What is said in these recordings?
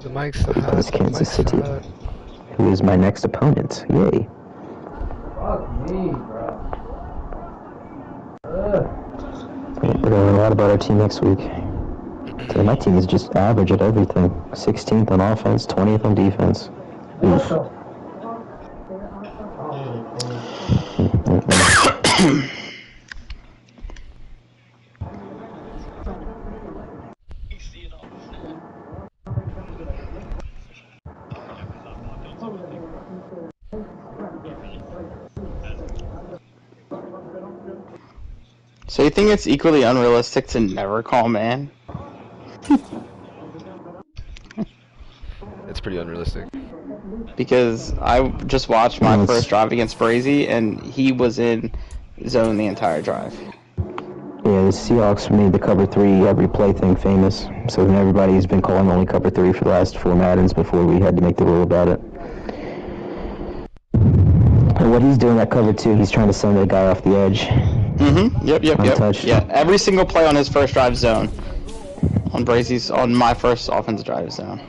The mic's hot. This Kansas City, who is my next opponent. Yay. Fuck me, bro. We're gonna learn a lot about our team next week. So my team is just average at everything. 16th on offense, 20th on defense. Oof. So you think it's equally unrealistic to never call man? It's pretty unrealistic. Because I just watched my first drive against Brazy, and he was in zone the entire drive. Yeah, the Seahawks made the cover 3 every play thing famous. So everybody's been calling only cover 3 for the last 4 Maddens before we had to make the rule about it. And what he's doing at cover 2, he's trying to send the guy off the edge. Yep. Yeah, every single play on his first drive zone. On my first offensive drive zone.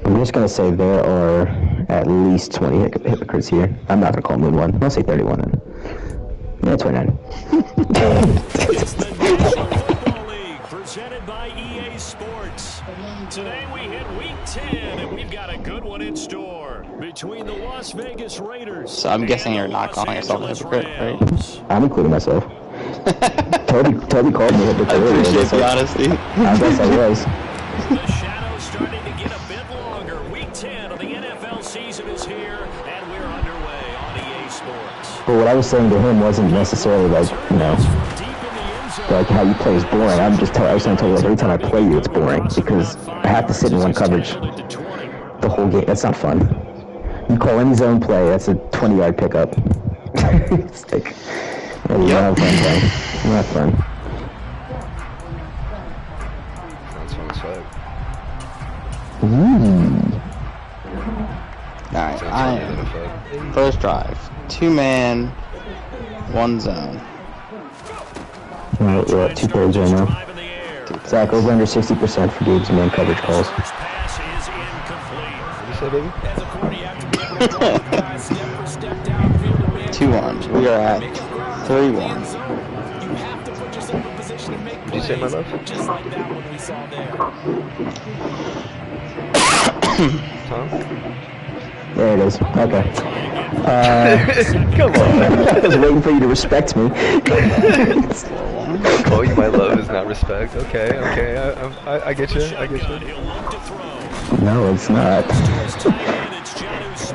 I'm just going to say there are at least 20 hypocrites here. I'm not going to call him one. I'll say 31 then. Yeah, 29. It's the National Football League, presented by EA Sports. Today we hit Week 10, and we've got a good one in store between the Las Vegas Raiders. So I'm guessing you're not calling yourself a hypocrite, right? I'm including myself. Toby called me a hypocrite. I appreciate the honesty. I guess I was. The shadow's starting to get a bit longer. Week 10 of the NFL season is here, and we're underway on EA Sports. But what I was saying to him wasn't necessarily like, you know, like how you play is boring. I was trying to tell you, like, every time I play you, it's boring because I have to sit in one coverage the whole game. That's not fun. You call any zone play, that's a 20-yard pickup. It's like, you're not fun, man. You're not fun. That's fun as fuck. Alright, first drive. 2-man, 1 zone. Alright, we're at 2 thirds right now. Zach, over under 60% for Gabe's man coverage calls. What did you say, baby? 2-1. We are at 3-1. What did you say, my love? Tom? There it is. Okay. Come on. I was waiting for you to respect me. Oh, you my love is not respect. Okay. I get you. No, it's not.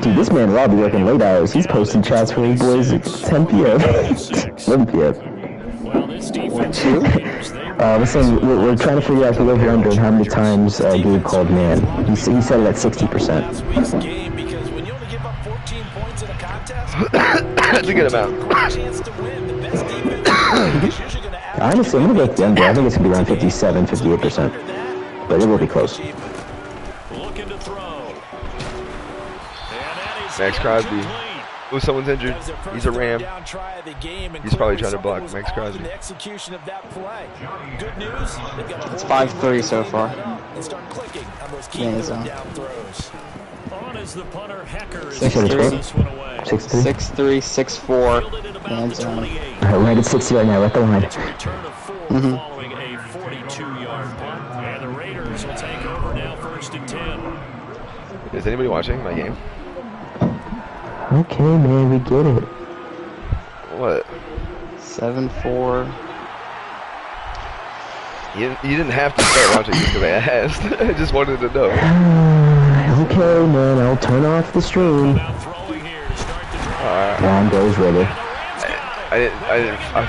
Dude, this man Rob be working late hours. He's posting chats for his boys at 10 p.m. 11 p.m. We're saying we're trying to figure out the over under and how many times Gabe called man. He said it at 60%. That's a good amount. Honestly, I'm gonna go with the under. I think it's gonna be around 57, 58%, but it will be close. Max Crosby. Ooh, someone's injured. He's a Ram. He's probably trying to block Max Crosby. It's 5-3 so far. On is the punter Hecker. 6-3, 6-4, man zone. Alright, we're right at 60 right now. We're at the line. Following a 42-yard punt, and the Raiders will take over now, 1st and 10. Is anybody watching my game? Okay, man, we get it. What? 7-4. You didn't have to start watching because I asked. I just wanted to know. Okay, man, I'll turn off the stream. Ron goes ready. I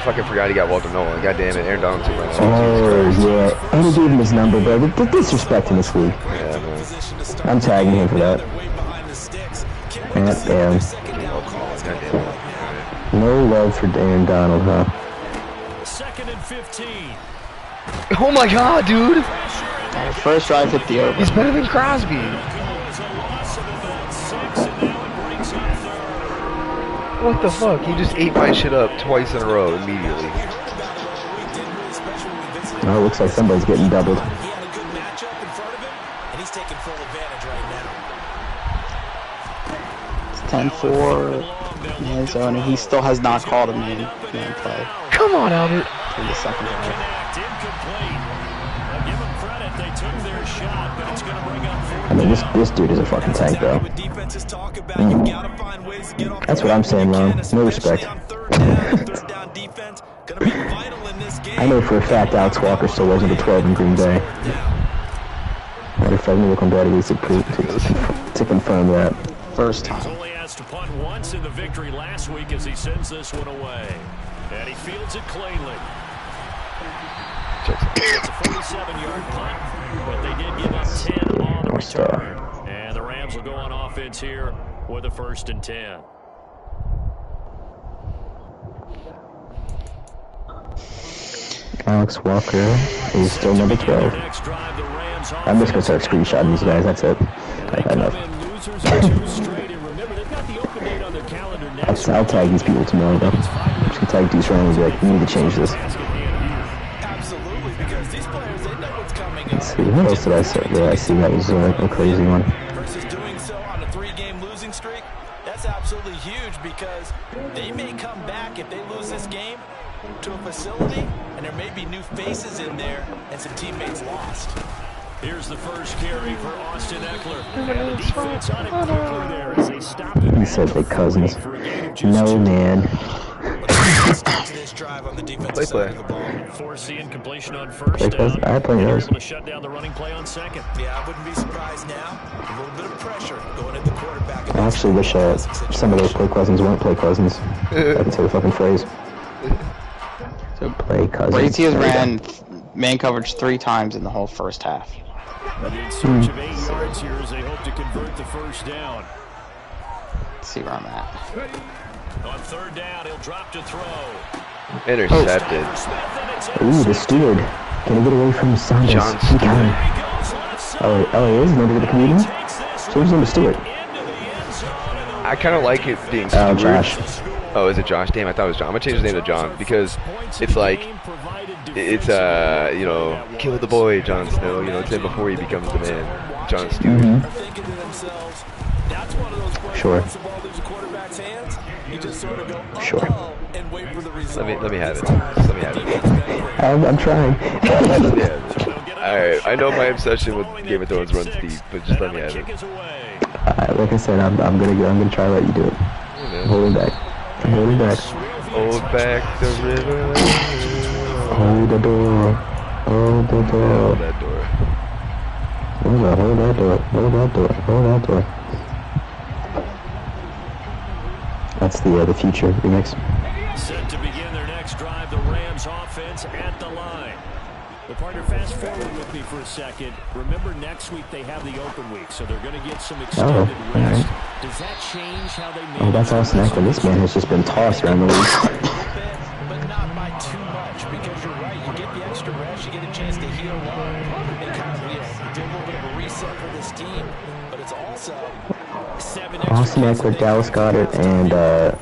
fucking forgot he got Walter Nolan. God damn it, Aaron Donald too much. Oh, yeah. And he gave him his number, bro. The disrespect in this league. Yeah, man. I'm tagging him for that. Damn. No love for Aaron Donald, huh? 2nd and 15. Oh my god, dude! First drive hit the over. He's better than Crosby. What the fuck? He just ate my shit up twice in a row immediately. Oh, it looks like somebody's getting doubled. and he's taking full advantage right now. It's 10-4 in his zone, and he still has not called a man play. Come on, Albert. For the second drive. Give them credit, they took their shot, but it's going to bring up fourth. I mean, this dude is a fucking tank, though. That's what I'm saying, Ron. No respect. I know for a fact Alex Walker still wasn't a 12 in Green Bay. Matter of fact, me look on database to confirm that. First time. He was only asked to punt once in the victory last week as he sends this one away. And he fields it cleanly. It's a 47-yard punt, but they did give up 10 on the return. And the Rams will go on offense here with a 1st and 10. Alex Walker is still number 12. I'm just gonna start screenshotting these guys, that's it. I know. I'll tag these people tomorrow, though. I'm just gonna tag Deuce Ryan and be like, you need to change this. Let's see, what else did I say? Yeah, I see that was a crazy one. Versus doing so on a 3-game losing streak, that's absolutely huge because they may come back if they lose this game to a facility, and there may be new faces in there and some teammates lost. Here's the first carry for Austin Eckler. And the defense on it quickly there as they stop it. He said they're cousins. No, man. Play. Force the incompletion on first down. I play those. Able to shut down the running play on second. Yeah, I wouldn't be surprised now. A little bit of pressure going at the quarterback. I actually wish some of those play cousins weren't play cousins. I can say the fucking phrase. So play cousins. Brady has ran man coverage 3 times in the whole first half. In search of 8 yards here as they hope to convert the first down. Let's see where I'm at. On 3rd down, he'll drop to throw. Intercepted. Ooh, the steward. Can he get away from Saunders? He can. Oh, he is? Maybe the comedian? So who's name is Stewart? I kind of like it being Stewart. Josh. Oh, is it Josh? Damn, I thought it was John. I'm gonna change his name to John because it's like, it's you know, kill the boy, Jon Snow. You know, it's him before he becomes the man, Jon Stewart. Sure. Sure. Let me have it. Let me have it. I'm trying. Let me have it. Alright, I know my obsession with Game of Thrones runs deep, but just let me have it. Like I said, I'm gonna try to let you do it. Holding back. Holding back. Hold back the river. Hold the door. Hold the door. Hold that door. Hold that door. Hold that door. Hold that door. That's the future remix. Set to begin their next drive, the Rams offense at the line. The partner, fast forward with me for a second. Remember, next week they have the open week, so they're going to get some extended rest. Right. Does that change how they make? Oh, that's Austin Eckler. This man has just been tossed around the league. But not by too much, because you're right. You get the extra rest, you get a chance to heal up, and kind of do a little bit of a reset for this team. But it's also 7 extra. Austin Eckler, Dallas Goedert, and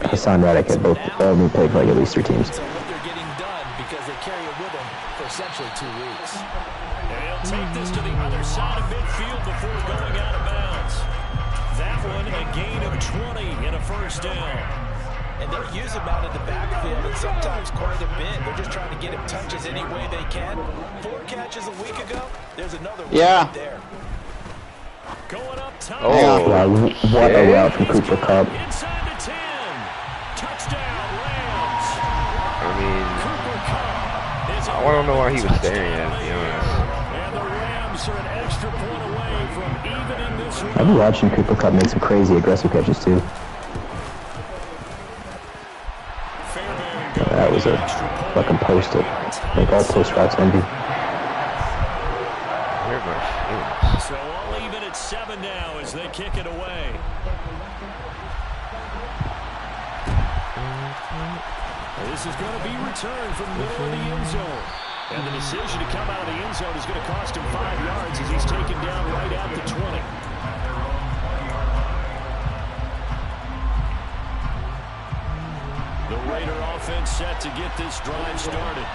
Hassan Reddick have both all been played for like at least 3 teams. So what they're getting done because they carry it with them for essentially 2 weeks. And he'll take this to the other side of midfield before going out of bounds. That one a gain of 20 and a first down. And they'll use him out in the backfield, and sometimes quite a bit. They're just trying to get him touches any way they can. 4 catches a week ago. There's another one right there. Going up top. Oh, wow, what a route from Cooper Kupp. Inside the 10. Touchdown, Rams. I mean, I don't know why he was staring at it, to be honest. And the Rams are an extra point away from evening this one. I've been watching Cooper Kupp make some crazy aggressive catches too. That was a fucking post-it. Like all post routes envy. Where my feelings? So all even at 7 now as they kick it away. This is going to be returned from the middle of the end zone. And the decision to come out of the end zone is going to cost him 5 yards as he's taken down right at the 20. The Raider offense set to get this drive started.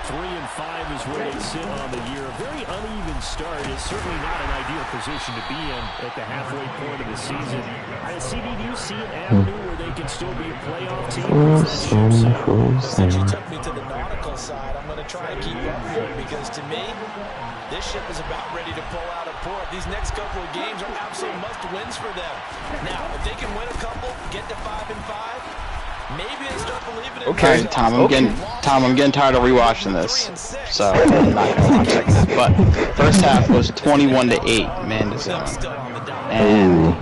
3-5 is where they sit on the year. A very uneven start. It's certainly not an ideal position to be in at the halfway point of the season. CD, do you see an avenue where they can still be a playoff team? Since you took me to the nautical side, I'm going to try and keep up here because to me, this ship is about ready to pull out of port. These next couple of games are absolute must-wins for them. Now, if they can win a couple, get to 5-5, maybe they start believing in Okay, Tom, I'm getting tired of rewatching this, so I'm not gonna watch it. But first half was 21-8, man to zone, and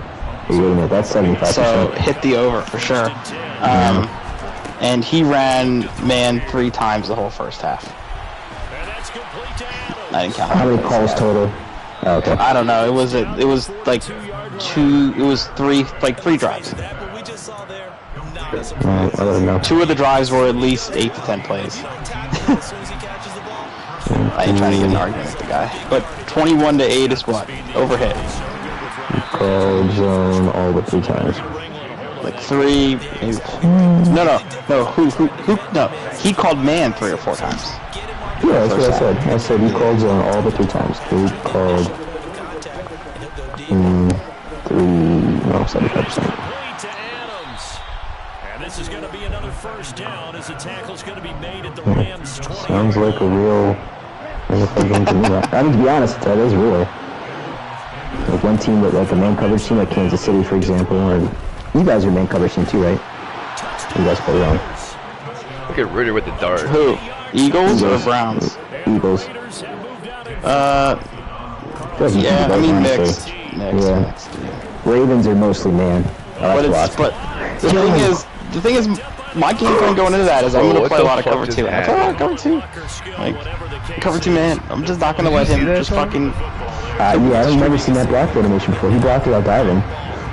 wait a minute, that's 75%. so hit the over for sure. And he ran man 3 times the whole first half. I didn't count. How many calls total? Oh, okay. I don't know. It was like 2. It was 3 drives. I don't know. 2 of the drives were at least 8 to 10 plays. I ain't trying to get an argument with the guy. But 21-8 is what? Overhit. He called zone all but 3 times. Like 3, maybe. No. Who? No. He called man 3 or 4 times. Yeah, that's what I said. I said he called zone all but 3 times. He called 75%. This is going to be another first down as the tackle's going to be made at the Rams 20. Sounds like a real game to me. I mean, to be honest, that is real. Like one team that, like a man coverage team, like Kansas City, for example, or you guys are a man coverage team too, right? You guys play wrong. Look at Ritter with the dart. Who? Eagles or Browns? Eagles. Yeah, I mean mixed. Yeah. Ravens are mostly man. But the thing is, my game plan going into that is I'm going to play a lot of cover 2. I play a lot of cover 2. Like, cover 2 man. I'm just not going to let him just fucking... yeah, I've never seen that block animation before. He blocked without diving.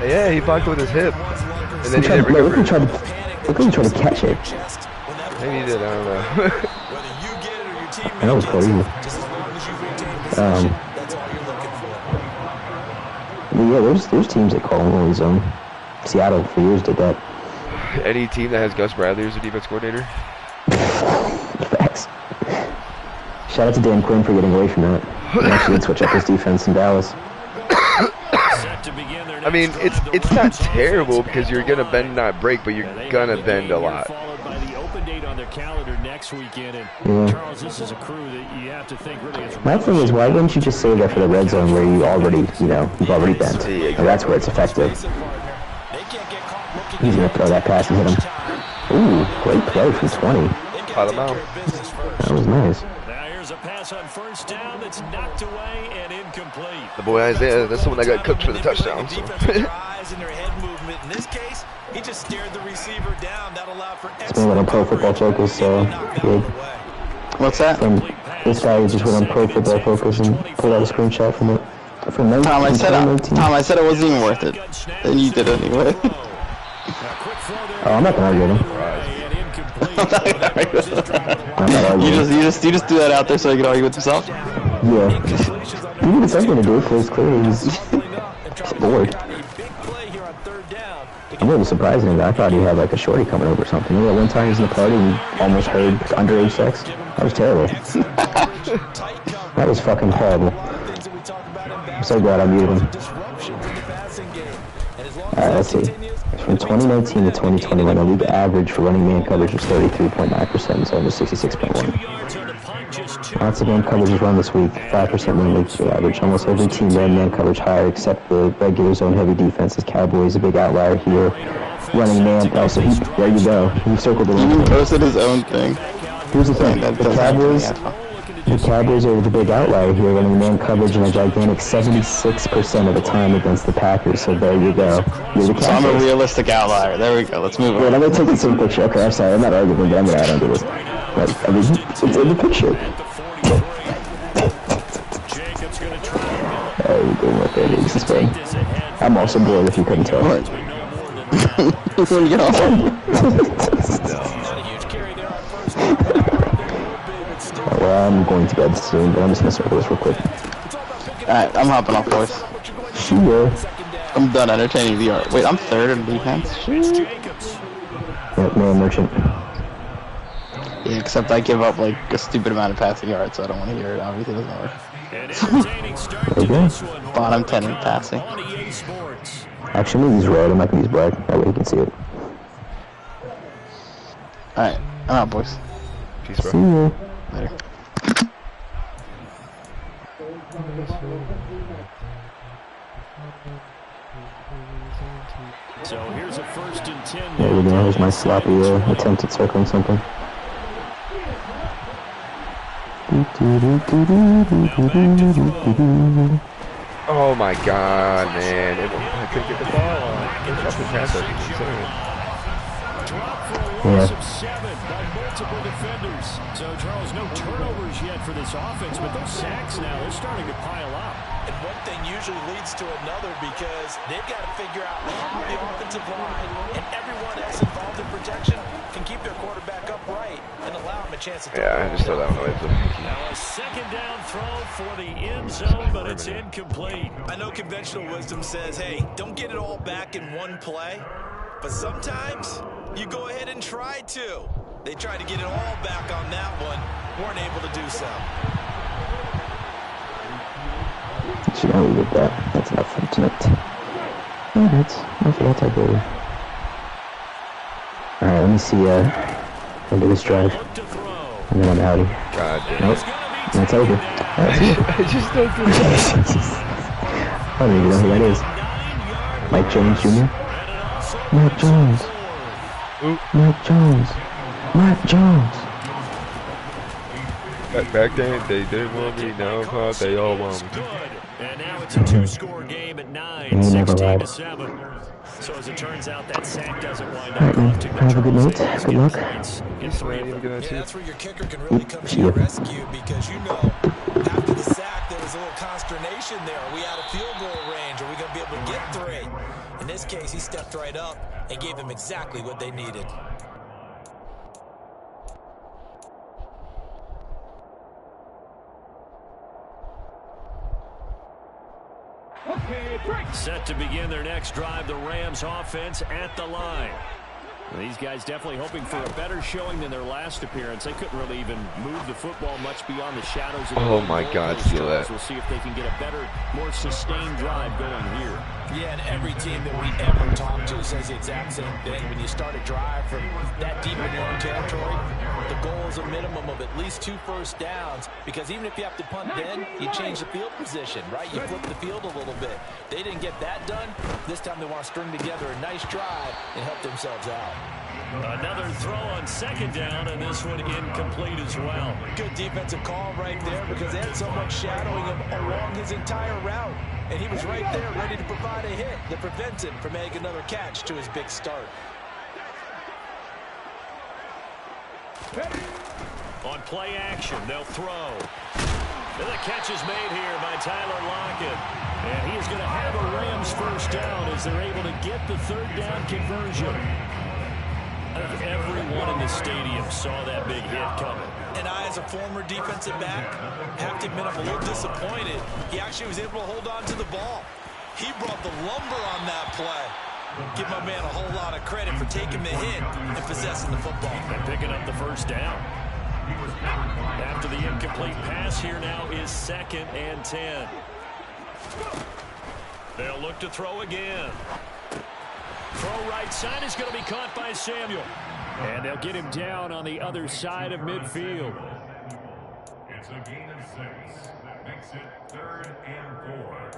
Yeah, he blocked with his hip. And then look at him try to catch it. Maybe he did, I don't know. That was cool. Yeah, there's teams that call him only zone. Seattle for years did that. Any team that has Gus Bradley as a defense coordinator? Facts. Shout out to Dan Quinn for getting away from that. He actually did switch up his defense in Dallas. I mean, it's not terrible because you're gonna bend not break, but you're gonna bend a lot. My thing is, why wouldn't you just save that for the red zone where you already, you've already bent? Exactly. And that's where it's effective. He's gonna throw that pass and hit him. Ooh, great play from 20. Caught him out. That was nice. Now here's a pass on first down that's knocked away and incomplete. The boy Isaiah, that's the one that got cooked for the touchdown. So. He just stared the receiver down. That allowed for it's been on Pro Football Focus, so good. What's that? This guy just went on Pro Football Focus and pulled out a screenshot from it. From 19, Tom, I said it wasn't even worth it. And you did it anyway. Oh, I'm not gonna argue with him. I'm not arguing. You just do that out there so you can argue with yourself? Yeah. He needed something to do because clearly he's bored. I'm really surprised him. I thought he had like a shorty coming over or something. You know, one time he was in the party and he almost heard underage sex. That was terrible. That was fucking horrible. I'm so glad I muted him. Alright, let's see. From 2019 to 2021, the league average for running man coverage was 33.9% and zone was 66.1. Lots of man coverage is run this week, 5% in the league average. Almost every team ran man coverage higher except the regular zone heavy defenses. Cowboys, a big outlier here. Running man, there you go. He circled it. He even posted his own thing. Here's the thing, the Cowboys are the big outlier here, running man coverage in a gigantic 76% of the time against the Packers, so there you go. You're the so I'm a realistic outlier. There we go. Let's move on. Wait, I'm going to take the same picture. Okay, I'm sorry. I'm not arguing, but I'm going to add on to this. But, I mean, it's in the picture. Oh, you're doing what that is. This way. I'm also bored if you couldn't tell. What? You get off. Well, I'm going to bed soon, but I'm just going to circle this real quick. Alright, I'm hopping off course. Sure. I'm done entertaining the art. Wait, I'm third in defense? Yep, man, merchant. Yeah, except I give up like a stupid amount of passing yards, so I don't want to hear it. Obviously, it doesn't work. An entertaining start to this one. Bottom 10 in passing. On EA Sports. Actually, I'm gonna use red. I'm not gonna use black. That way you can see it. Alright, I'm out, boys. Peace, bro. See ya. Later. So here's a 1st and 10. There we go. Here's my sloppy attempt at circling something. Oh my God, man! I couldn't get the ball on. It's up pass rush. Drop for a loss of 7 by multiple defenders. So, Charles, no turnovers yet for this offense, but those sacks now, they're starting to pile up. And one thing usually leads to another because they've got to figure out how the offensive line and everyone that's involved in protection can keep their quarterback upright and allow him a chance to throw. Yeah, I just throw that one away. Now a 2nd down throw for the end zone, but it's incomplete. I know conventional wisdom says, hey, don't get it all back in one play, but sometimes you go ahead and try to. They tried to get it all back on that one, weren't able to do so. Should I leave it that? That's enough for tonight. Alright, enough for that type of. Alright, let me see into this drive. And then I'm outie. God damn. Nope. That's over. Alright, see ya. I just don't do that. I don't even know who that is. Mike Jones Jr.? Mike Jones. Mike Jones. Mike Jones. Back then, they didn't want me. Now they all want me. And now it's a 2-score game at 9, 16-7. So as it turns out, that sack doesn't wind up. Alright, man. Have a good night. Good luck. That's where your kicker can really come to your rescue because you know after the sack there was a little consternation there. Are we out of field goal range? Are we going to be able to get 3? In this case, he stepped right up and gave them exactly what they needed. Set to begin their next drive, the Rams offense at the line. These guys definitely hoping for a better showing than their last appearance. They couldn't really even move the football much beyond the shadows of the Oh my God, steal that. We'll see if they can get a better, more sustained drive going here. Yeah, and every team that we ever talk to says the exact same thing. When you start a drive from that deep in your own territory, the goal is a minimum of at least 2 first downs because even if you have to punt then, you change the field position, right? You flip the field a little bit. They didn't get that done. This time they want to string together a nice drive and help themselves out. Another throw on 2nd down, and this one incomplete as well. Good defensive call right there because they had so much shadowing him along his entire route. And he was right there ready to provide a hit that prevents him from making another catch to his big start. On play action, they'll throw. And the catch is made here by Tyler Lockett. And he is going to have a Rams first down as they're able to get the 3rd down conversion. Everyone in the stadium saw that big hit coming. And I, as a former defensive back, have to admit I'm a little disappointed. He actually was able to hold on to the ball. He brought the lumber on that play. Give my man a whole lot of credit for taking the hit and possessing the football. And picking up the first down. After the incomplete pass, here now is 2nd and 10. They'll look to throw again. Throw right side is going to be caught by Samuel. And they'll get him down on the other side of midfield. It's a gain of 6. That makes it 3rd and 4.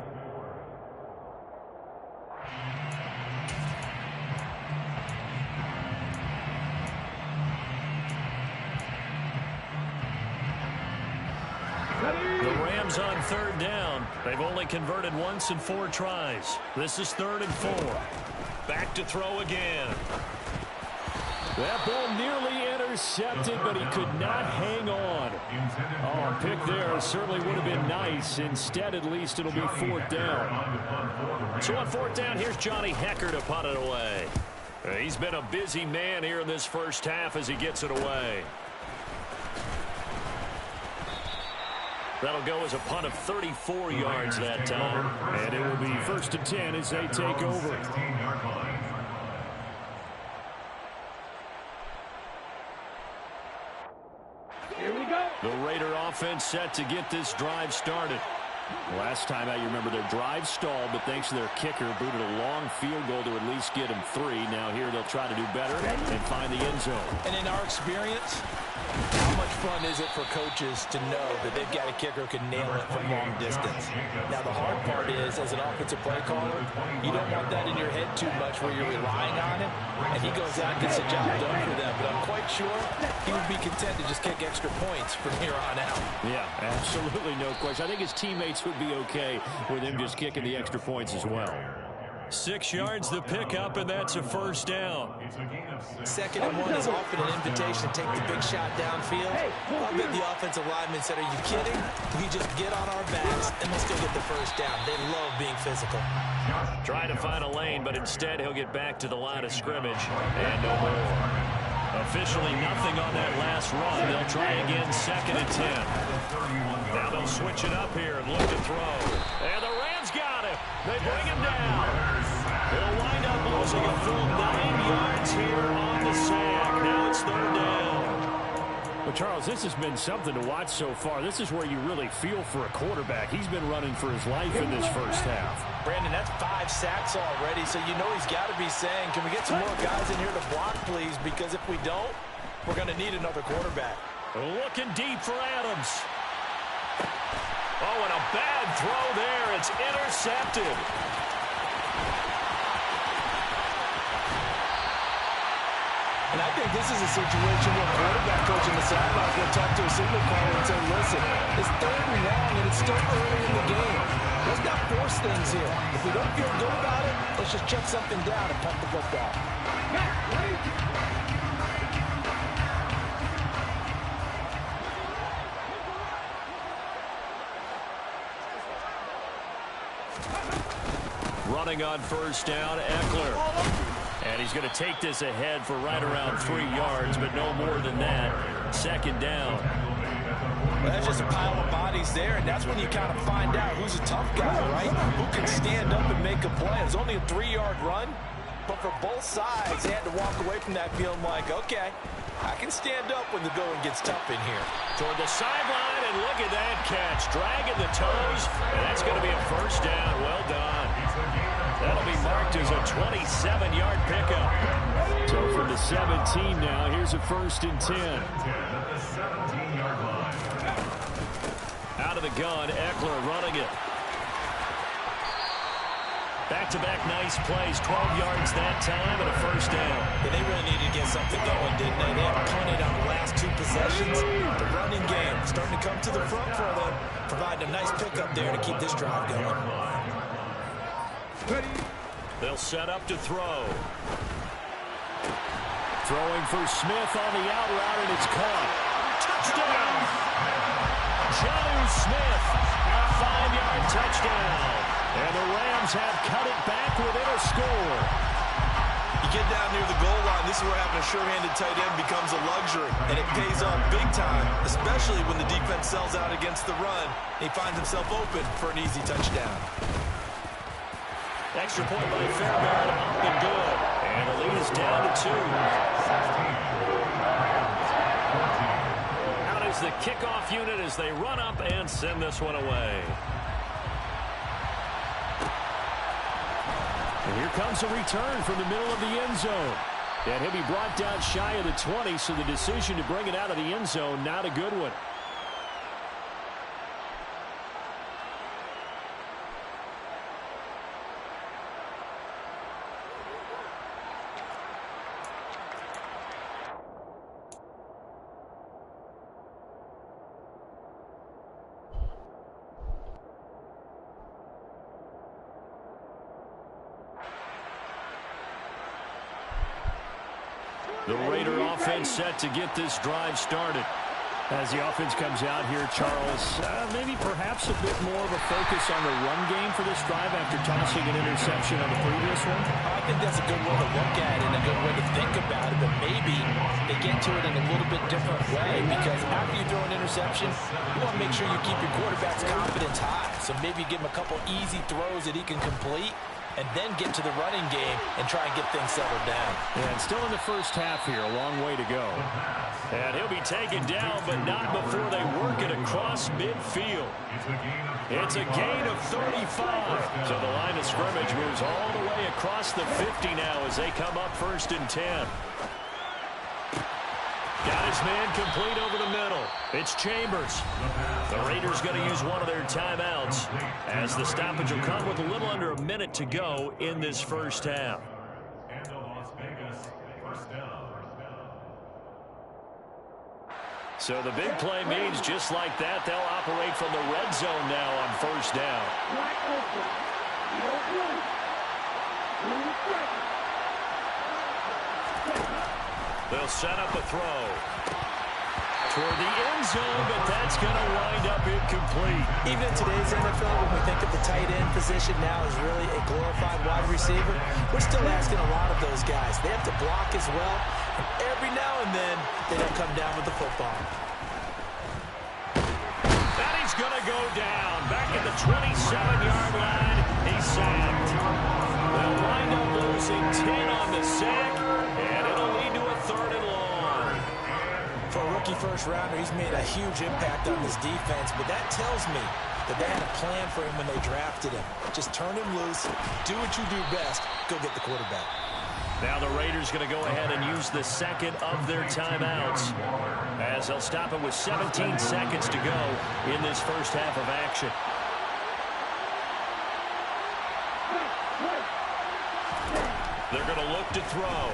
The Rams on 3rd down. They've only converted once in 4 tries. This is 3rd and 4. Back to throw again. That ball nearly intercepted, but he could not hang on. Oh, a pick there certainly would have been nice. Instead, at least, it'll be 4th down. So on 4th down, here's Johnny Hecker to punt it away. He's been a busy man here in this first half as he gets it away. That'll go as a punt of 34 yards that time. And it will be 1st and 10 as they take over. offense set to get this drive started. Last time out, you remember their drive stalled, but thanks to their kicker, booted a long field goal to at least get them 3. Now here they'll try to do better and find the end zone. And in our experience, how much fun is it for coaches to know that they've got a kicker who can nail it from long distance? Now, the hard part is, as an offensive play caller, you don't want that in your head too much where you're relying on him, and he goes out and gets the job done for them. But I'm quite sure he would be content to just kick extra points from here on out. Yeah, absolutely no question. I think his teammates would be okay with him just kicking the extra points as well. 6 yards the pickup, and that's a first down. 2nd and 1 is often an invitation to take the big shot downfield. I bet the offensive lineman said, are you kidding? We just get on our backs, and we'll still get the first down. They love being physical. Trying to find a lane, but instead he'll get back to the line of scrimmage, and no more. Officially nothing on that last run. They'll try again, 2nd and 10. Now they'll switch it up here and look to throw. And the Rams got him. They bring him down. They'll wind up losing a full 9 yards here on the sack. Now it's 3rd down. Well, Charles, this has been something to watch so far. This is where you really feel for a quarterback. He's been running for his life in this first half. Brandon, that's 5 sacks already, so you know he's got to be saying, can we get some more guys in here to block, please? Because if we don't, we're going to need another quarterback. Looking deep for Adams. Oh, and a bad throw there. It's intercepted. And I think this is a situation where quarterback coach in the sideline is going to talk to a signal caller and say, listen, it's 3rd and long, and it's still early in the game. Let's not force things here. If we don't feel good about it, let's just check something down and punt the football. Running on first down, Eckler. And he's going to take this ahead for right around 3 yards, but no more than that. 2nd down. Well, that's just a pile of bodies there, and that's when you kind of find out who's a tough guy, right? Who can stand up and make a play. It's only a 3-yard run, but for both sides, they had to walk away from that feeling like, okay, I can stand up when the going gets tough in here. Toward the sideline, and look at that catch. Dragging the toes, and that's going to be a first down. Well done. That'll be marked as a 27-yard pickup. So from the 17 now, here's a 1st and 10. Out of the gun, Eckler running it. Back-to-back nice plays, 12 yards that time, and a first down. Yeah, they really needed to get something going, didn't they? They had punted on the last 2 possessions. The running game starting to come to the front for them, providing a nice pickup there to keep this drive going. They'll set up to throw. Throwing for Smith on the out route, and it's caught. Touchdown! Jonnu Smith, a 5-yard touchdown. And the Rams have cut it back within a score. You get down near the goal line, this is where having a sure-handed tight end becomes a luxury, and it pays off big time, especially when the defense sells out against the run. He finds himself open for an easy touchdown. Extra point by Fairbairn, up and good. And the lead is down to 2. Out is the kickoff unit as they run up and send this one away. And here comes a return from the middle of the end zone. And he'll be brought down shy of the 20, so the decision to bring it out of the end zone, not a good one. The Raider offense set to get this drive started. As the offense comes out here, Charles, maybe perhaps a bit more of a focus on the run game for this drive after tossing an interception on the previous one? I think that's a good way to look at it and a good way to think about it, but maybe they get to it in a little bit different way, because after you throw an interception, you want to make sure you keep your quarterback's confidence high. So maybe give him a couple easy throws that he can complete, and then get to the running game and try and get things settled down. And still in the first half here, a long way to go. And he'll be taken down, but not before they work it across midfield. It's a gain of 35. So the line of scrimmage moves all the way across the 50 now as they come up 1st and 10. Got his man complete over the middle. It's Chambers. The Raiders going to use one of their timeouts as the stoppage will come with a little under a minute to go in this first half. And the Las Vegas first down. So the big play means just like that, they'll operate from the red zone now on 1st down. They'll set up a throw toward the end zone, but that's going to wind up incomplete. Even in today's NFL, when we think of the tight end position now as really a glorified wide receiver, we're still asking a lot of those guys. They have to block as well, and every now and then they don't come down with the football. And he's going to go down back at the 27-yard line. He's sacked. They'll wind up losing 10 on the sack, and it'll lead to a 3rd and long. For a rookie first-rounder, he's made a huge impact on this defense, but that tells me that they had a plan for him when they drafted him. Just turn him loose, do what you do best, go get the quarterback. Now the Raiders going to go ahead and use the second of their timeouts as they'll stop it with 17 seconds to go in this first half of action. They're going to look to throw.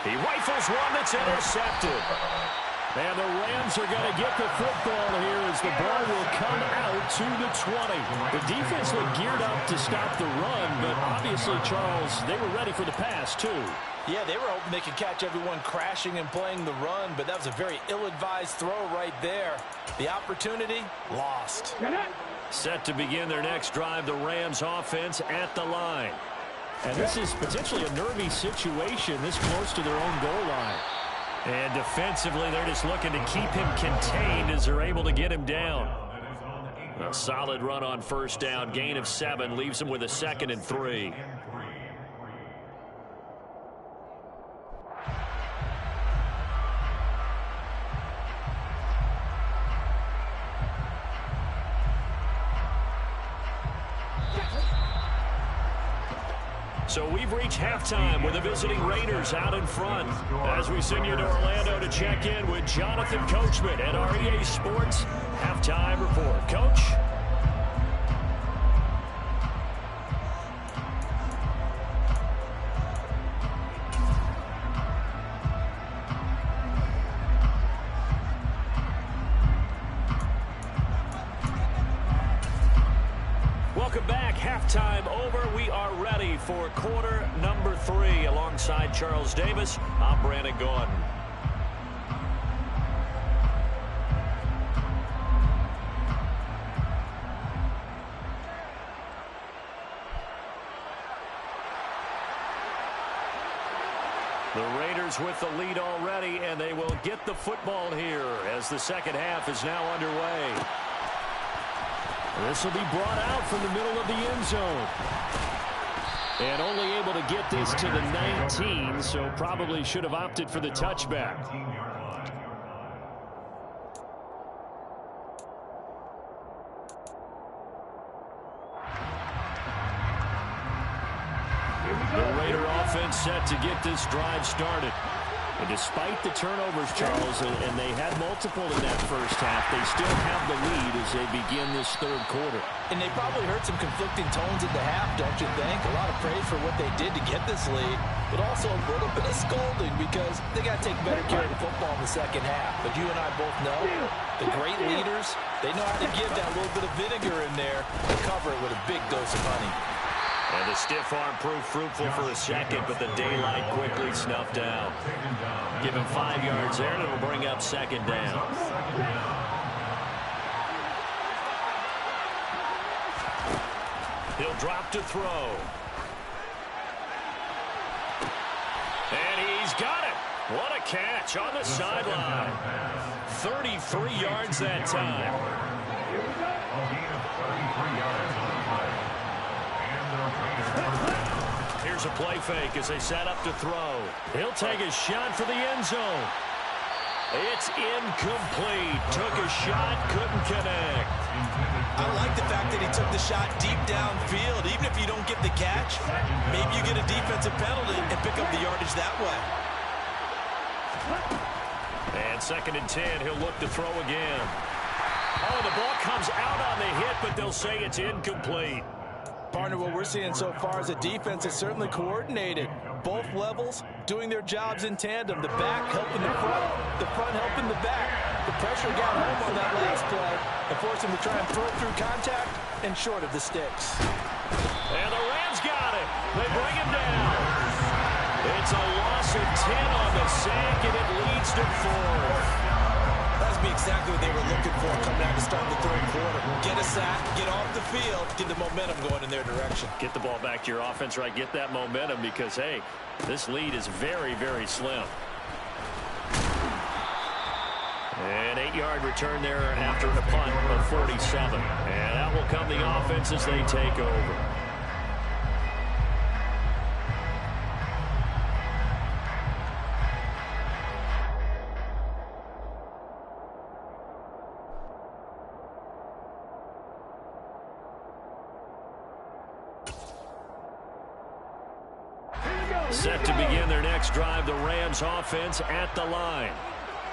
He rifles one that's intercepted. And the Rams are going to get the football here as the ball will come out to the 20. The defense looked geared up to stop the run, but obviously, Charles, they were ready for the pass, too. Yeah, they were hoping they could catch everyone crashing and playing the run, but that was a very ill-advised throw right there. The opportunity, lost. Set to begin their next drive, the Rams offense at the line. And this is potentially a nervy situation this close to their own goal line. And defensively, they're just looking to keep him contained as they're able to get him down. A solid run on 1st down, gain of 7, leaves him with a 2nd and 3. So we've reached halftime with the visiting Raiders out in front. As we send you to Orlando to check in with Jonathan Coachman at our EA Sports Halftime Report. Coach? Welcome back. Halftime over. We are ready for quarter number 3. Alongside Charles Davis, I'm Brandon Gordon. The Raiders with the lead already, and they will get the football here as the second half is now underway. This will be brought out from the middle of the end zone. And only able to get this to the 19, so probably should have opted for the touchback. The Raider offense set to get this drive started. And despite the turnovers, Charles, and they had multiple in that first half, they still have the lead as they begin this 3rd quarter. And they probably heard some conflicting tones at the half, don't you think? A lot of praise for what they did to get this lead, but also a little bit of scolding because they got to take better care of the football in the second half. But you and I both know the great leaders, they know how to give that little bit of vinegar in there and cover it with a big dose of honey. And the stiff arm proved fruitful for a second, but the daylight quickly snuffed out. Give him 5 yards there, and it'll bring up 2nd down. He'll drop to throw. And he's got it. What a catch on the sideline. 33 yards that time. a play fake as they set up to throw. He'll take a shot for the end zone. It's incomplete. Took a shot, couldn't connect. I like the fact that he took the shot deep downfield. Even if you don't get the catch, maybe you get a defensive penalty and pick up the yardage that way. And 2nd and 10, he'll look to throw again. Oh, the ball comes out on the hit, but they'll say it's incomplete. Partner, what we're seeing so far is a defense is certainly coordinated. Both levels doing their jobs in tandem. The back helping the front helping the back. The pressure got home on that last play and forced him to try and throw through contact and short of the sticks. And the Rams got it. They bring him down. It's a loss of 10 on the sack, and it leads to 4. That's be exactly what they were looking for coming out to start the 3rd quarter. Get a sack, get off the field, get the momentum going in their direction. Get the ball back to your offense, right? Get that momentum because, hey, this lead is very, very slim. An 8-yard return there after a punt of 47. And that will come the offense as they take over. Set to begin their next drive, the Rams offense at the line.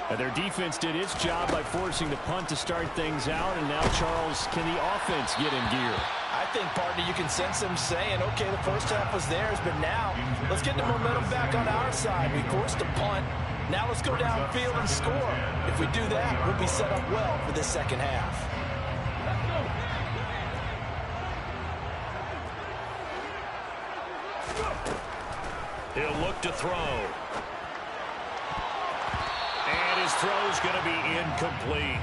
And their defense did its job by forcing the punt to start things out. And now, Charles, can the offense get in gear? I think, partner, you can sense them saying, okay, the first half was theirs, but now let's get the momentum back on our side. We forced a punt. Now let's go downfield and score. If we do that, we'll be set up well for this second half. He'll look to throw. And his throw's going to be incomplete.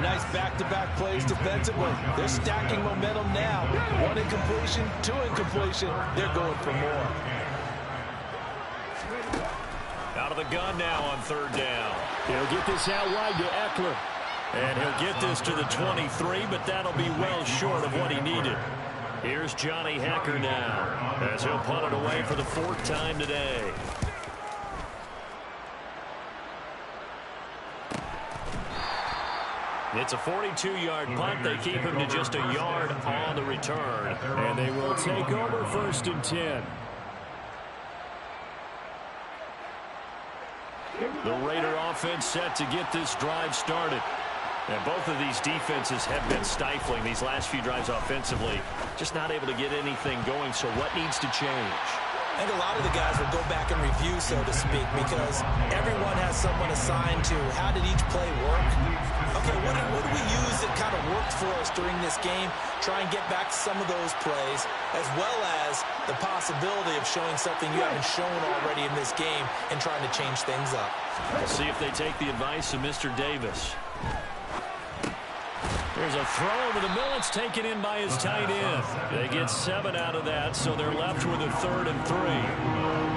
Nice back-to-back plays defensively. They're stacking momentum now. 1 incompletion, 2 incompletion. They're going for more. Out of the gun now on 3rd down. He'll get this out wide to Eckler. And he'll get this to the 23, but that'll be well short of what he needed. Here's Johnny Hecker now as he'll punt it away for the 4th time today. It's a 42-yard punt. They keep him to just a yard on the return. And they will take over 1st and 10. The Raider offense set to get this drive started. And both of these defenses have been stifling these last few drives offensively. Just not able to get anything going, so what needs to change? I think a lot of the guys will go back and review, so to speak, because everyone has someone assigned to how did each play work. Okay, what did we use that kind of worked for us during this game? Try and get back to some of those plays, as well as the possibility of showing something you haven't shown already in this game and trying to change things up. We'll see if they take the advice of Mr. Davis. There's a throw over the middle. It's taken in by his tight end. They get 7 out of that, so they're left with a 3rd and 3.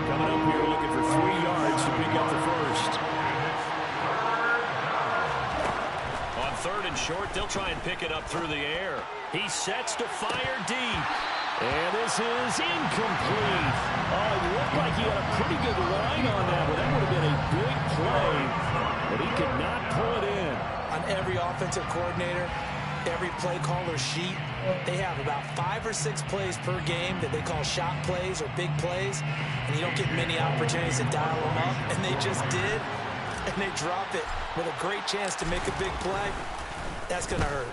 Coming up here looking for 3 yards to pick up the 1st. On 3rd and short, they'll try and pick it up through the air. He sets to fire deep. And this is incomplete. Oh, it looked like he had a pretty good line on that, but that would have been a big play. But he could not pull it in. On every offensive coordinator, every play caller sheet, they have about 5 or 6 plays per game that they call shot plays or big plays, and you don't get many opportunities to dial them up, and they just did, and they drop it with a great chance to make a big play. That's going to hurt.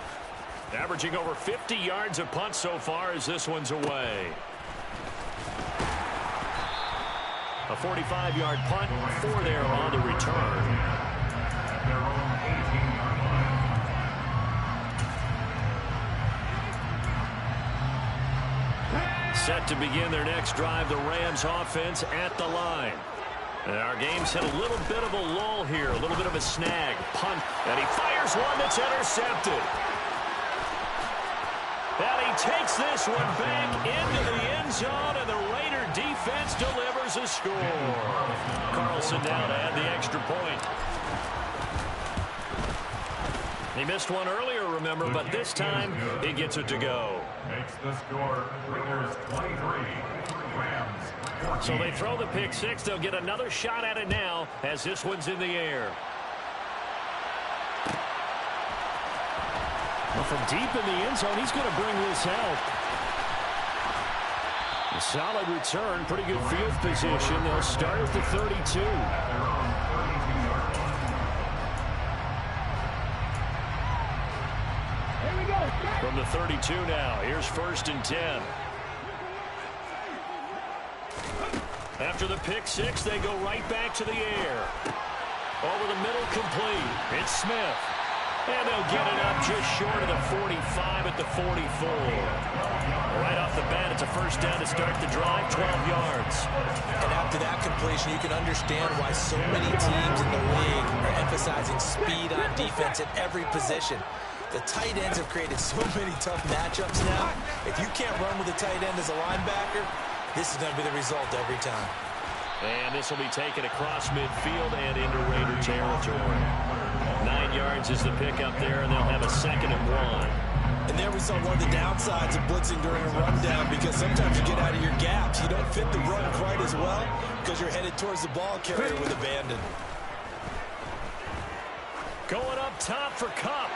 Averaging over 50 yards a punt so far as this one's away. A 45-yard punt, 4 there on the return. Set to begin their next drive, the Rams offense at the line. And our game's hit a little bit of a lull here, a little bit of a snag. Punt, and he fires one that's intercepted. And he takes this one back into the end zone, and the Raider defense delivers a score. Carlson now to add the extra point. He missed one earlier, remember, but this time he gets it to go. Makes the score Raiders 23, Rams So they throw the pick six. They'll get another shot at it now as this one's in the air. Well, from deep in the end zone, he's going to bring this out. A solid return, pretty good field position. They'll start at the 32. From the 32 now, here's 1st and 10. After the pick six, they go right back to the air. Over the middle, complete. It's Smith. And they'll get it up just short of the 45 at the 44. Right off the bat, it's a 1st down to start the drive, 12 yards. And after that completion, you can understand why so many teams in the league are emphasizing speed on defense at every position. The tight ends have created so many tough matchups now. If you can't run with a tight end as a linebacker, this is going to be the result every time. And this will be taken across midfield and into Raider territory. 9 yards is the pickup there, and they'll have a 2nd and 1. And there we saw one of the downsides of blitzing during a rundown, because sometimes you get out of your gaps. You don't fit the run quite as well because you're headed towards the ball carrier with abandon. Going up top for Kupp.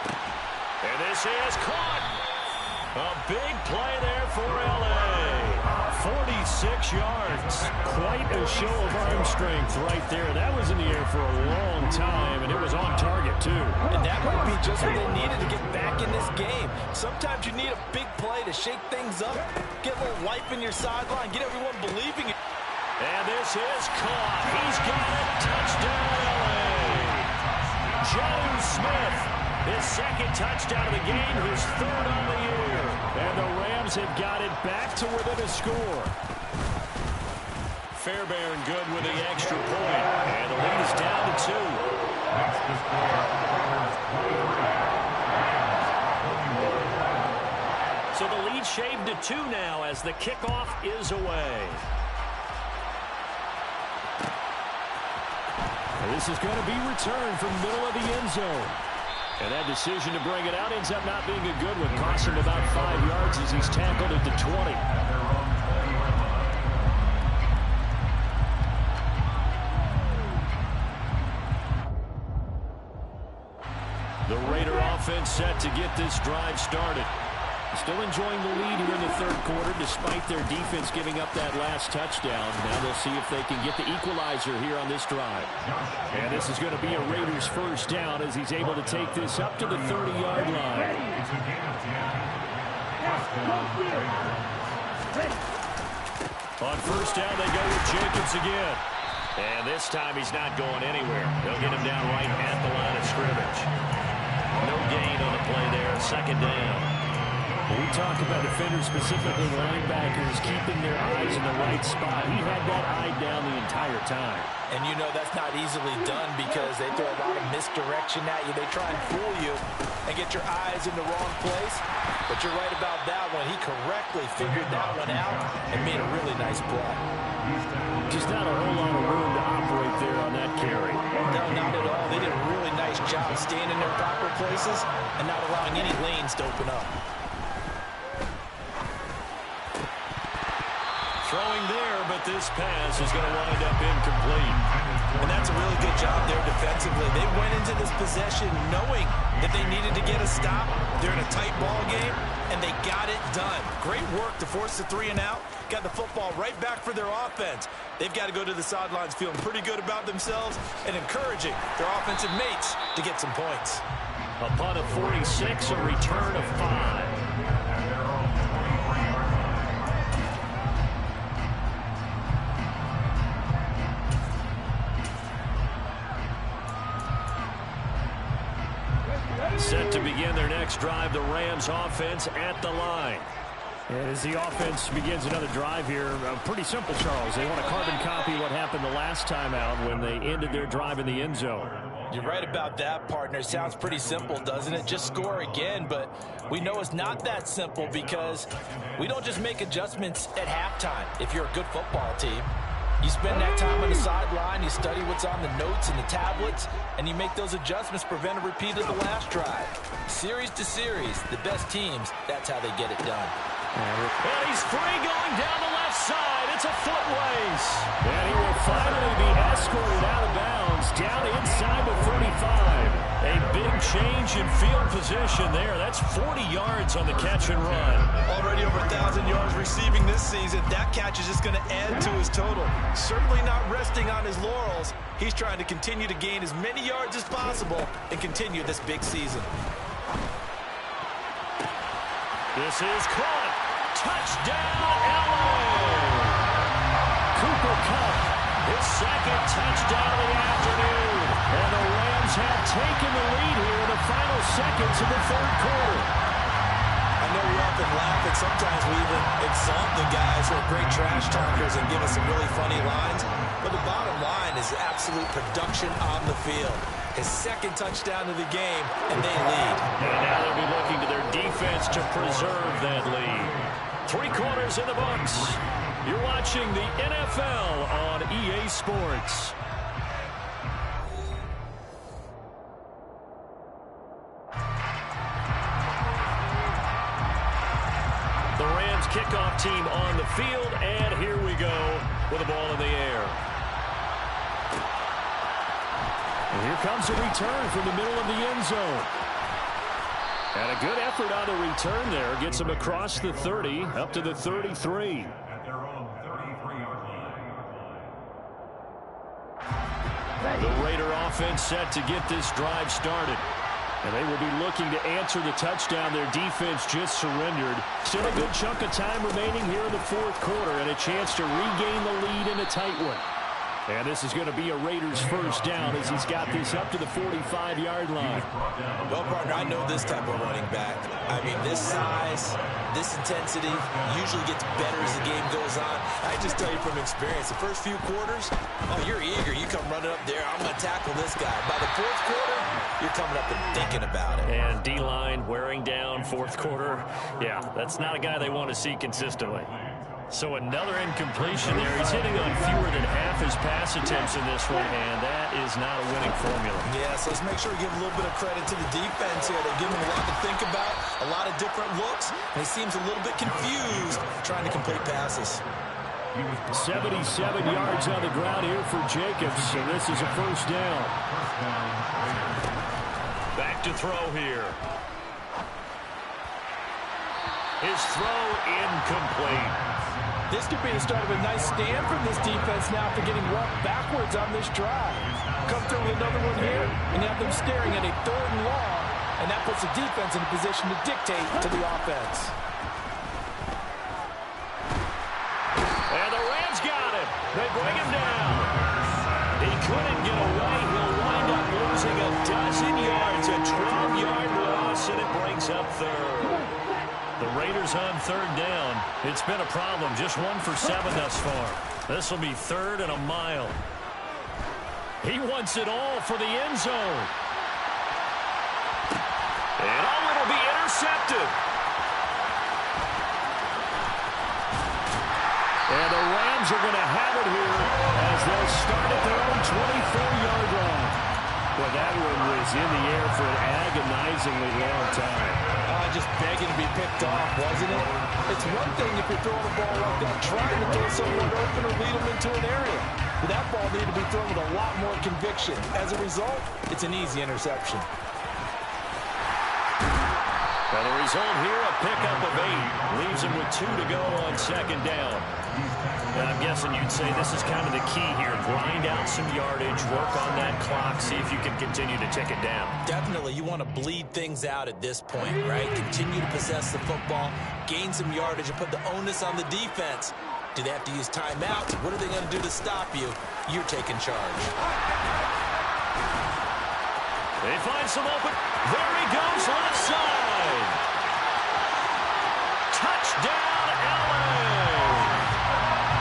And this is caught. A big play there for L.A. 46 yards. Quite a show of arm strength right there. That was in the air for a long time, and it was on target, too. And that might be just what they needed to get back in this game. Sometimes you need a big play to shake things up, get a little life in your sideline, get everyone believing it. And this is caught. He's got it. Touchdown, L.A. Jonnu Smith. His 2nd touchdown of the game, his 3rd on the year. And the Rams have got it back to within a score. Fairbairn good with the extra point. And the lead is down to 2. So the lead shaved to 2 now as the kickoff is away. And this is going to be returned from the middle of the end zone. And that decision to bring it out ends up not being a good one. Cost him about 5 yards as he's tackled at the 20. The Raider offense set to get this drive started. Still enjoying the lead here in the 3rd quarter despite their defense giving up that last touchdown. Now they'll see if they can get the equalizer here on this drive. And this is going to be a Raiders 1st down as he's able to take this up to the 30-yard line. On 1st down, they go with Jacobs again. And this time he's not going anywhere. They'll get him down right at the line of scrimmage. No gain on the play there. 2nd down. We talk about defenders, specifically linebackers, keeping their eyes in the right spot. He had that eye down the entire time. And you know that's not easily done because they throw a lot of misdirection at you. They try and fool you and get your eyes in the wrong place. But you're right about that one. He correctly figured that one out and made a really nice play. Just not a whole lot of room to operate there on that carry. No, not at all. They did a really nice job staying in their proper places and not allowing any lanes to open up. Throwing there, but this pass is going to wind up incomplete. And that's a really good job there defensively. They went into this possession knowing that they needed to get a stop. They're in a tight ball game, and they got it done. Great work to force the 3 and out. Got the football right back for their offense. They've got to go to the sidelines feeling pretty good about themselves and encouraging their offensive mates to get some points. A punt of 46, a return of 5. Set to begin their next drive, the Rams offense at the line. And as the offense begins another drive here, pretty simple, Charles. They want to carbon copy what happened the last time out when they ended their drive in the end zone. You're right about that, partner. Sounds pretty simple, doesn't it? Just score again, but we know it's not that simple because we don't just make adjustments at halftime if you're a good football team. You spend that time on the sideline, you study what's on the notes and the tablets, and you make those adjustments, prevent a repeat of the last drive. Series to series, the best teams, that's how they get it done. And he's free going down the left side. It's a foot race. And he will finally be escorted out of bounds down inside the 35. A big change in field position there. That's 40 yards on the catch and run. Already over 1,000 yards receiving this season. That catch is just going to add to his total. Certainly not resting on his laurels. He's trying to continue to gain as many yards as possible and continue this big season. This is caught. Touchdown, LA! Cooper Kupp, his second touchdown of the afternoon. And the Rams have taken the lead here in the final seconds of the third quarter. I know we often laugh, and sometimes we even exalt the guys who are great trash talkers and give us some really funny lines. But the bottom line is absolute production on the field. His second touchdown of the game, and they lead. And now they'll be looking to their defense to preserve that lead. 3 quarters in the books. You're watching the NFL on EA Sports. The Rams kickoff team on the field, and here we go with the ball in the air. And here comes a return from the middle of the end zone. And a good effort on the return there. Gets him across the 30, up to the 33. At their own 33-yard line. The Raider offense set to get this drive started. And they will be looking to answer the touchdown their defense just surrendered. Still a good chunk of time remaining here in the fourth quarter and a chance to regain the lead in a tight one. And this is going to be a Raiders first down as he's got this up to the 45-yard line. Well, partner, I know this type of running back. I mean, this size, this intensity usually gets better as the game goes on. I just tell you from experience, the first few quarters, oh, you're eager. You come running up there, I'm going to tackle this guy. By the fourth quarter, you're coming up and thinking about it. And D-line wearing down fourth quarter. Yeah, that's not a guy they want to see consistently. So another incompletion there. He's hitting on fewer than half his pass attempts in this one, and that is not a winning formula. Yeah, so let's make sure we give a little bit of credit to the defense here. They're giving him a lot to think about, a lot of different looks, and he seems a little bit confused trying to complete passes. 77 yards on the ground here for Jacobs, and this is a first down. Back to throw here. His throw incomplete. This could be the start of a nice stand from this defense now after getting walked backwards on this drive. Come through with another one here, and you have them staring at a 3rd and long, and that puts the defense in a position to dictate to the offense. And the Rams got him. They bring him down. He couldn't get away. He'll wind up losing a dozen yards, a 12-yard loss, and it brings up 3rd. The Raiders on 3rd down. It's been a problem. Just 1 for 7 thus far. This will be 3rd and a mile. He wants it all for the end zone. And it'll be intercepted. And the Rams are going to have it here as they'll start at their own 24-yard line. Well, that one was in the air for an agonizingly long time. Just begging to be picked off, wasn't it? It's one thing if you're throwing a ball like that, trying to throw someone open or lead them into an area. But that ball needed to be thrown with a lot more conviction. As a result, it's an easy interception. And the result here, a pickup of 8. Leaves him with 2 to go on 2nd down. And I'm guessing you'd say this is kind of the key here. Grind out some yardage, work on that clock, see if you can continue to tick it down. Definitely, you want to bleed things out at this point, right? Continue to possess the football, gain some yardage, and put the onus on the defense. Do they have to use timeouts? What are they going to do to stop you? You're taking charge. They find some open. There he goes, left side. Touchdown, LA.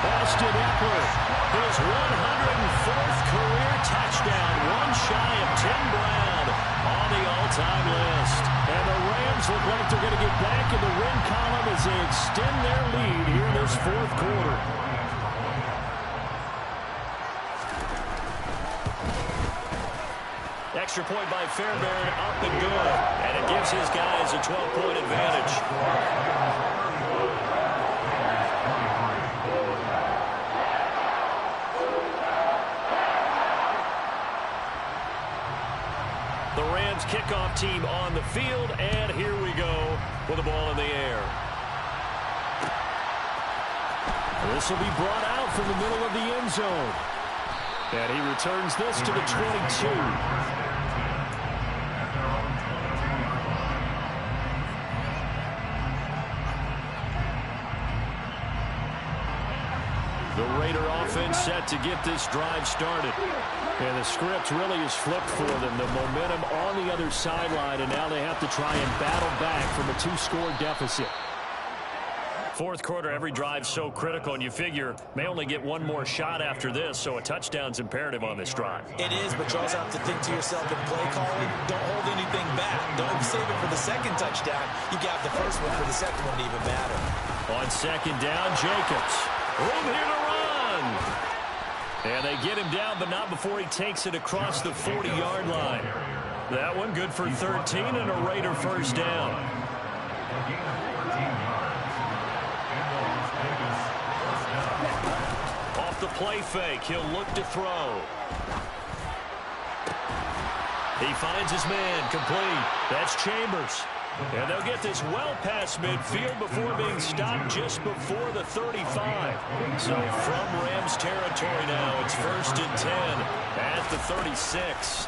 Austin Eckler, his 104th career touchdown, one shy of Tim Brown on the all-time list. And the Rams look like they're going to get back in the win column as they extend their lead here in this fourth quarter. Extra point by Fairbairn, up and good. And it gives his guys a 12-point advantage. kickoff team on the field, and here we go with the ball in the air. This will be brought out from the middle of the end zone. And he returns this to the 22. The Raider offense set to get this drive started. And the script really is flipped for them. The momentum on the other sideline, and now they have to try and battle back from a 2-score deficit. Fourth quarter, every drive so critical, and you figure may only get one more shot after this, so a touchdown's imperative on this drive. It is, but you also have to think to yourself in play calling, don't hold anything back. Don't save it for the second touchdown. You got the first one for the second one to even matter. On second down, Jacobs. Room here to run. And they get him down, but not before he takes it across the 40-yard line. That one good for 13 and a Raider first down. Off the play fake, he'll look to throw. He finds his man, complete. That's Chambers. And they'll get this well past midfield before being stopped just before the 35. So from Rams territory now, it's 1st and 10 at the 36.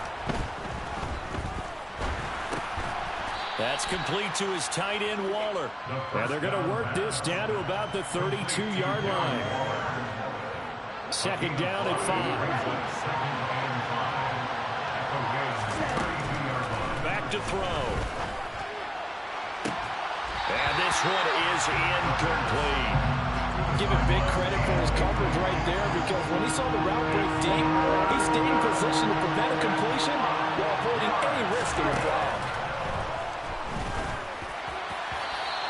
That's complete to his tight end, Waller. And they're going to work this down to about the 32-yard line. Second down at 5. Back to throw. And this one is incomplete. Give him big credit for his coverage right there, because when he saw the route break deep, he stayed in position to prevent a completion while avoiding any risk in the flag.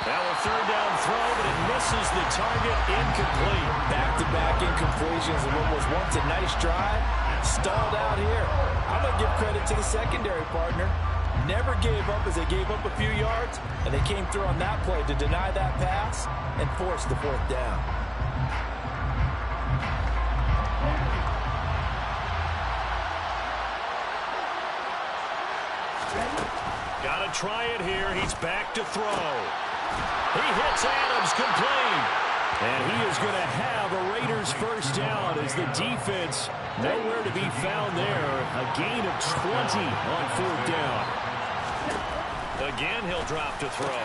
Now a third down throw, but it misses the target. Incomplete. Back-to-back incompletions in what was once a nice drive. Stalled out here. I'm going to give credit to the secondary partner. Never gave up as they gave up a few yards, and they came through on that play to deny that pass and force the fourth down. Got to try it here. He's back to throw. He hits Adams, complete. And he is going to have a Raiders first down as the defense nowhere to be found there. A gain of 20 on fourth down. Again, he'll drop to throw.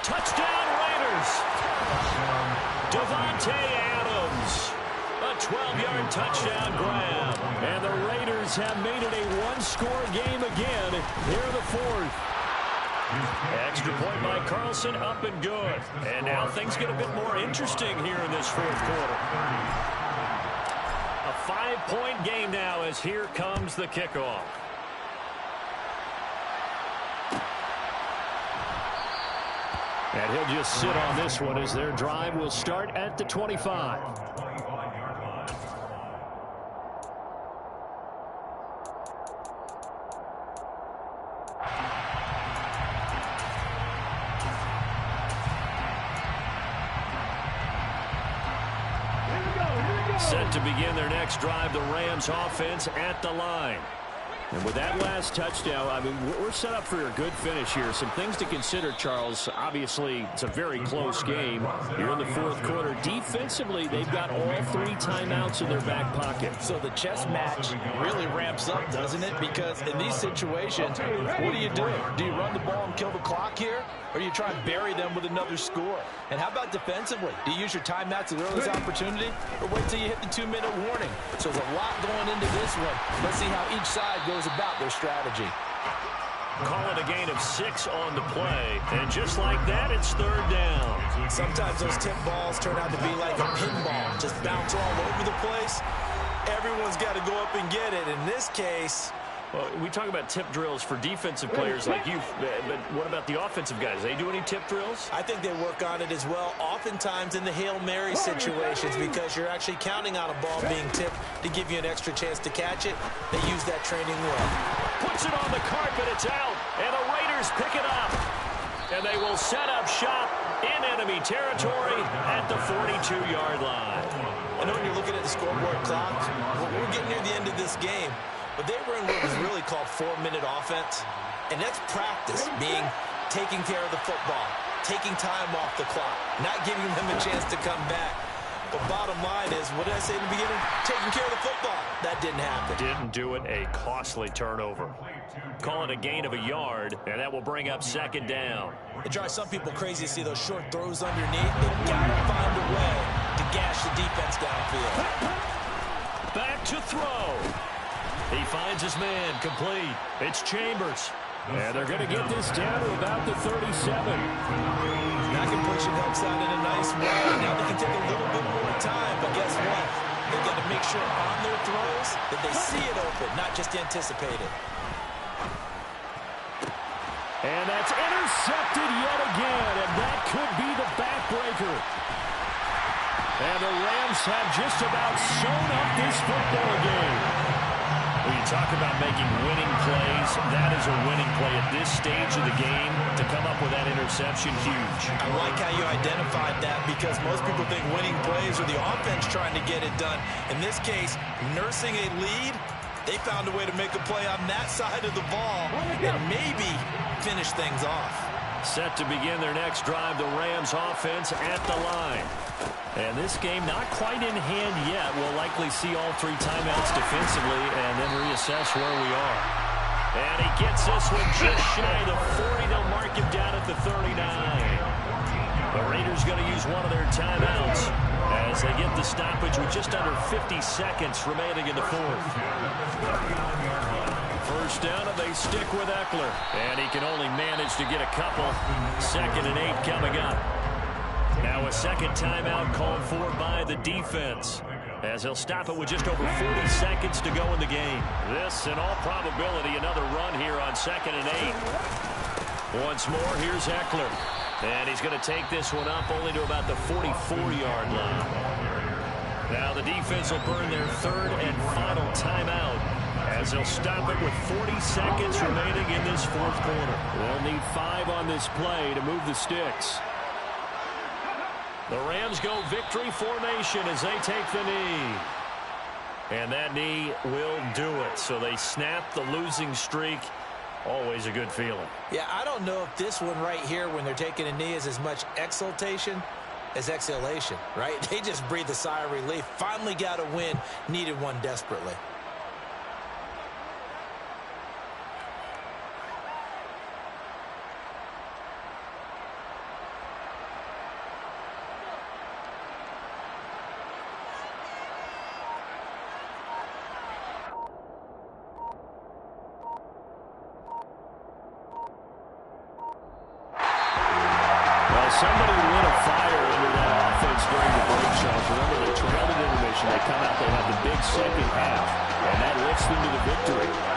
Touchdown, Raiders. Davante Adams. A 12-yard touchdown grab. And the Raiders have made it a one-score game again here in the fourth. Extra point by Carlson, up and good. And now things get a bit more interesting here in this fourth quarter. A 5-point game now as here comes the kickoff. And he'll just sit on this one as their drive will start at the 25. Set to begin their next drive, the Rams offense at the line. And with that last touchdown, I mean, we're set up for a good finish here. Some things to consider, Charles. Obviously, it's a very close game. You're in the fourth quarter. Defensively, they've got all 3 timeouts in their back pocket. So the chess match really ramps up, doesn't it? Because in these situations, what do you do? Do you run the ball and kill the clock here? Or do you try and bury them with another score? And how about defensively? Do you use your timeouts at the earliest opportunity? Or wait till you hit the 2-minute warning? So there's a lot going into this one. Let's see how each side goes about their strategy. Call it a gain of 6 on the play. And just like that, it's third down. Sometimes those tip balls turn out to be like a pinball. Just bounce all over the place. Everyone's got to go up and get it. In this case... Well, we talk about tip drills for defensive players like you, but what about the offensive guys? They do any tip drills? I think they work on it as well, oftentimes in the Hail Mary situations, because you're actually counting on a ball being tipped to give you an extra chance to catch it. They use that training well. Puts it on the carpet, it's out, and the Raiders pick it up. And they will set up shop in enemy territory at the 42-yard line. I know when you're looking at the scoreboard clock, we're getting near the end of this game. But they were in what was really called 4-minute offense. And that's practice, taking care of the football, taking time off the clock, not giving them a chance to come back. But bottom line is, what did I say in the beginning? Taking care of the football. That didn't happen. Didn't do it. A costly turnover. Call it a gain of a yard, and that will bring up second down. It drives some people crazy to see those short throws underneath. They've got to find a way to gash the defense downfield. Back to throw. He finds his man, complete. It's Chambers. And they're going to get this down to about the 37. That can push it outside in a nice way. Now they can take a little bit more time, but guess what? They've got to make sure on their throws that they see it open, not just anticipate it. And that's intercepted yet again, and that could be the backbreaker. And the Rams have just about sewn up this football game. When you talk about making winning plays, that is a winning play at this stage of the game. To come up with that interception, huge. I like how you identified that, because most people think winning plays are the offense trying to get it done. In this case, nursing a lead, they found a way to make a play on that side of the ball and maybe finish things off. Set to begin their next drive, the Rams offense at the line. And this game not quite in hand yet. We'll likely see all three timeouts defensively and then reassess where we are. And he gets this one just shy of the 40. They'll mark him down at the 39. The Raiders going to use one of their timeouts as they get the stoppage with just under 50 seconds remaining in the fourth. First down, and they stick with Eckler. And he can only manage to get a couple. 2nd and 8 coming up. Now a second timeout called for by the defense, as they'll stop it with just over 40 seconds to go in the game. This, in all probability, another run here on 2nd and 8. Once more, here's Eckler. And he's going to take this one up only to about the 44-yard line. Now the defense will burn their third and final timeout, as they'll stop it with 40 seconds remaining in this fourth quarter. They'll need 5 on this play to move the sticks. The Rams go victory formation as they take the knee. And that knee will do it. So they snap the losing streak. Always a good feeling. Yeah, I don't know if this one right here, when they're taking a knee, is as much exultation as exhalation, right? They just breathe a sigh of relief. Finally got a win. Needed one desperately. Somebody lit a fire under that offense during the break, Charles. Remember, they trailed at intermission. They come out, they have the big second half, and that lifts them to the victory.